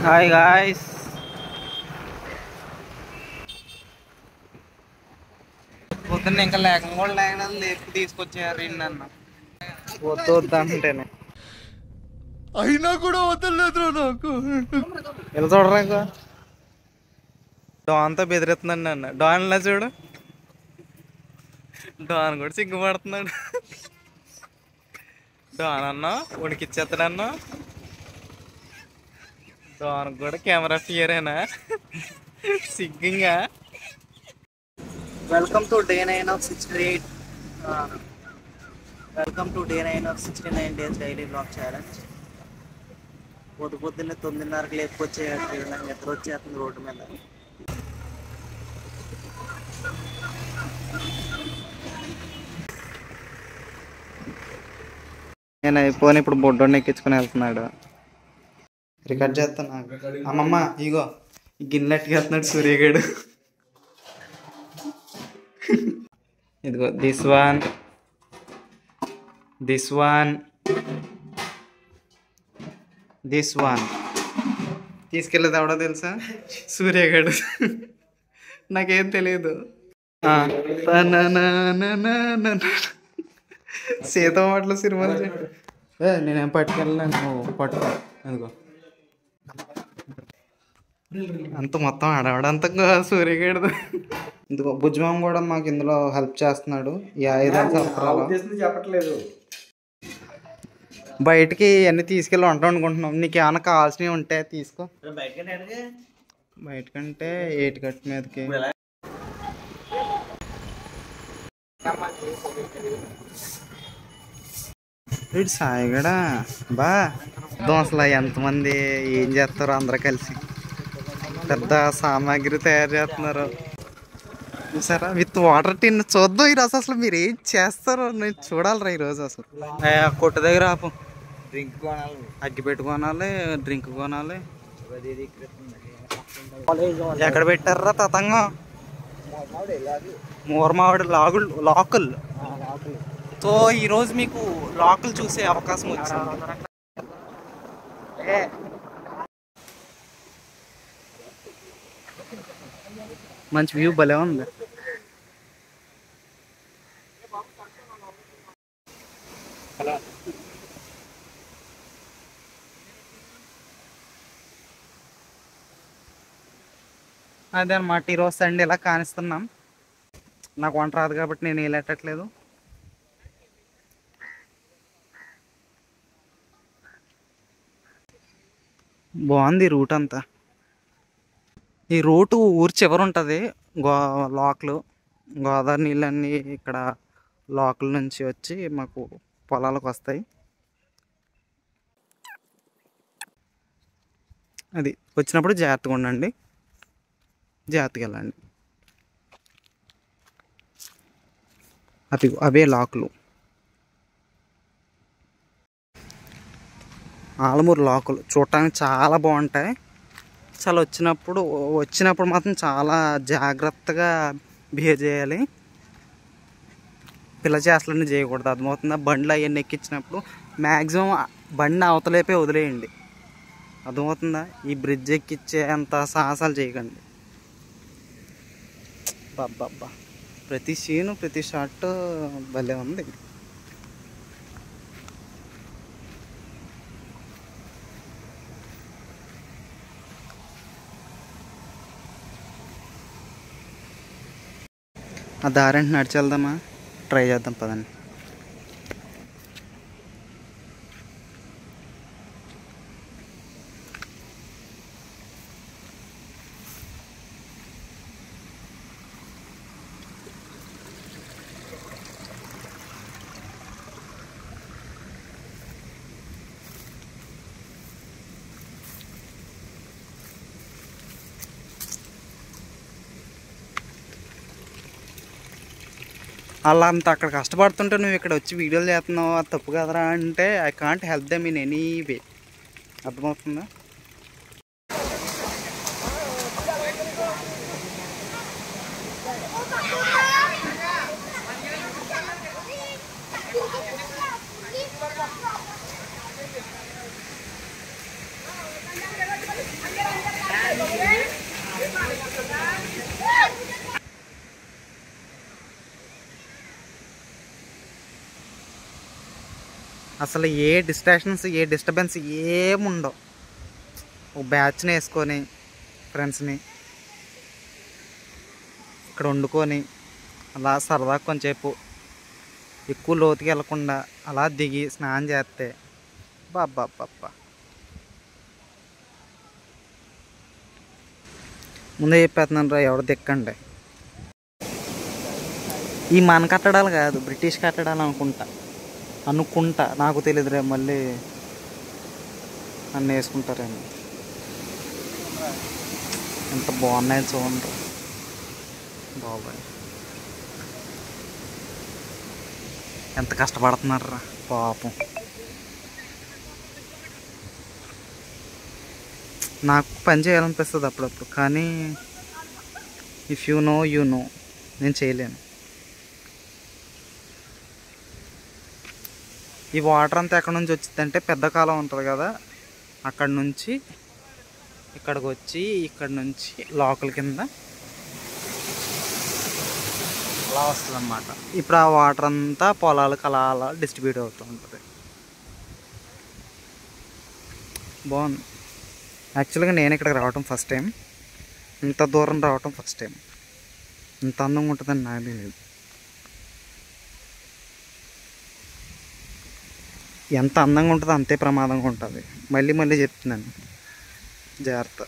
Hi guys, పొద్దున్న ఇంకా లేకుండా కూడా లేకుండా లేపు తీసుకొచ్చారు అన్న. వద్దు వద్దు అంటేనే అయినా కూడా వదలలేదు నాకు. ఇలా చూడరా ఇంకా డాన్తో బెదిరిస్తున్నాడు నన్ను. డాన్లా చూడు, డాన్ కూడా సిగ్గుపడుతున్నాడు. డాన్ అన్నా ఉడికిచ్చేస్తాడన్నా. డాన్ కూడా కెమెరా ఫియరేనా సిగ్గింగా. Welcome to day 9 of 68. Welcome to day 9 of 69 days daily blog challenge. పొద్దున్నే 9:30కి లేపుకొచ్చేయాలి. నాకు నిద్ర వచ్చేస్తుంది రోడ్డు మీద. నేను అయిపోయి ఇప్పుడు బొడ్డోని ఎక్కించుకుని వెళ్తున్నాడు. రికార్డ్ చేస్తాను. అమ్మమ్మ ఇగో ఈ గిన్నె ఎట్టుకెళ్తున్నాడు సూర్యగాడు. ఇదిగో దిస్ వన్ తీసుకెళ్ళేది ఎవడో తెలుసా? సూర్యగాడు. నాకేం తెలియదు. సీత మాటలు సినిమాలు నేనేం పట్టుకెళ్ళలేను, నువ్వు పట్టుకో. అదిగో అంత మొత్తం ఆడవాడంతా సూర్యగాడు. ఇందుకో భుజమామ కూడా మాకు ఇందులో హెల్ప్ చేస్తున్నాడు. ఈ 5 సంవత్సరాలు చెప్పట్లేదు. బయటికి అన్నీ తీసుకెళ్ళి వంట వండుకుంటున్నాం. నీకు ఏమైనా కావాల్సినవి ఉంటే తీసుకో. బయటకంటే ఏటికట్టు మీదకి వీడు సాయిగడా బా దోసలా ఎంతమంది ఏం చేస్తారు అందరూ కలిసి పెద్ద సామాగ్రి తయారు చేస్తున్నారు చూసారా. విత్ వాటర్ టిన్ చూద్దాం ఈరోజు. అసలు మీరు ఏం చేస్తారో నేను చూడాలిరా ఈరోజు. అసలు కొట్టు దగ్గర ఆపు. డ్రింక్ కొనాలి, అగ్గి పెట్టి కొనాలి, డ్రింక్ కొనాలి. ఎక్కడ పెట్టారా తతంగం? మూరమావిడి లాకులు. సో ఈరోజు మీకు లాకులు చూసే అవకాశం వచ్చింది. మంచి వ్యూ భలే ఉంది. అదే అన్నమాట. ఈరోజు సండే ఇలా కానిస్తున్నాం. నాకు వంట రాదు కాబట్టి నేను వెళ్ళేటట్లేదు. బాగుంది రూట్ అంతా. ఈ రూటు ఊరి చివరి ఉంటుంది. లోకలు గోదావరి నీళ్ళన్నీ ఇక్కడ లోకల్ నుంచి వచ్చి మాకు పొలాలకు వస్తాయి. అది వచ్చినప్పుడు జాగ్రత్తగా ఉండండి, జాగ్రత్తగా వెళ్ళండి. అవే లాకులు, ఆలమూరు లాకులు చూడటానికి చాలా బాగుంటాయి. చాలా వచ్చినప్పుడు మాత్రం చాలా జాగ్రత్తగా బిహేవ్ చేయాలి. పిల్ల చేష్టలన్నీ చేయకూడదు, అర్థమవుతుందా? బండ్లు అవన్నీ ఎక్కించినప్పుడు మ్యాక్సిమం బండి అవతలేపే వదిలేయండి, అర్థమవుతుందా? ఈ బ్రిడ్జ్ ఎక్కించే అంత సాహసాలు చేయకండి. బాబ్బా ప్రతి సీను ప్రతి షాట్ భలే ఉంది. ఆ దారంటే నడిచి వెళ్దామా? ట్రై చేద్దాం పదండి. అలా అంత అక్కడ కష్టపడుతుంటే నువ్వు ఇక్కడ వచ్చి వీడియోలు చేస్తున్నావు, అది తప్పు కదరా అంటే I can't help them in any way, అర్థమవుతుందా? అసలు ఏ డిస్ట్రాక్షన్స్ ఏ డిస్టర్బెన్స్ ఏముండవు. ఒక బ్యాచ్ని వేసుకొని ఫ్రెండ్స్ని ఇక్కడ వండుకొని అలా సరదా కొంచెంసేపు ఎక్కువ లోతుకి వెళ్ళకుండా అలా దిగి స్నానం చేస్తే బాబ్బా. ముందే చెప్పేస్తున్నాను రా, ఎవరు దిక్కండి. ఈ మన కట్టడాలు కాదు, బ్రిటిష్ కట్టడాలు అనుకుంటా నాకు తెలియదు రే. మళ్ళీ నన్ను వేసుకుంటారేమో. ఎంత బాగున్నాయి చూడండి బాబాయ్, ఎంత కష్టపడుతున్నారా పాపం. నాకు పని చేయాలనిపిస్తుంది అప్పుడప్పుడు, కానీ ఇఫ్ యూ నో నేను చేయలేను. ఈ వాటర్ అంతా ఎక్కడి నుంచి వచ్చిందంటే పెద్ద కాలం ఉంటుంది కదా, అక్కడ నుంచి ఇక్కడికి వచ్చి ఇక్కడ నుంచి లోకల్ కింద అలా వస్తుంది అన్నమాట. ఇప్పుడు ఆ వాటర్ అంతా పొలాలకు అలా డిస్ట్రిబ్యూట్ అవుతూ ఉంటుంది. బాగుంది. యాక్చువల్గా నేను ఇక్కడికి రావటం ఫస్ట్ టైం, ఇంత దూరం రావటం ఫస్ట్ టైం. ఇంత అందంగా ఉంటుందని నాకు తెలియదు. ఎంత అందంగా ఉంటుందో అంతే ప్రమాదంగా ఉంటుంది. మళ్ళీ చెప్తున్నాను, జాగ్రత్త.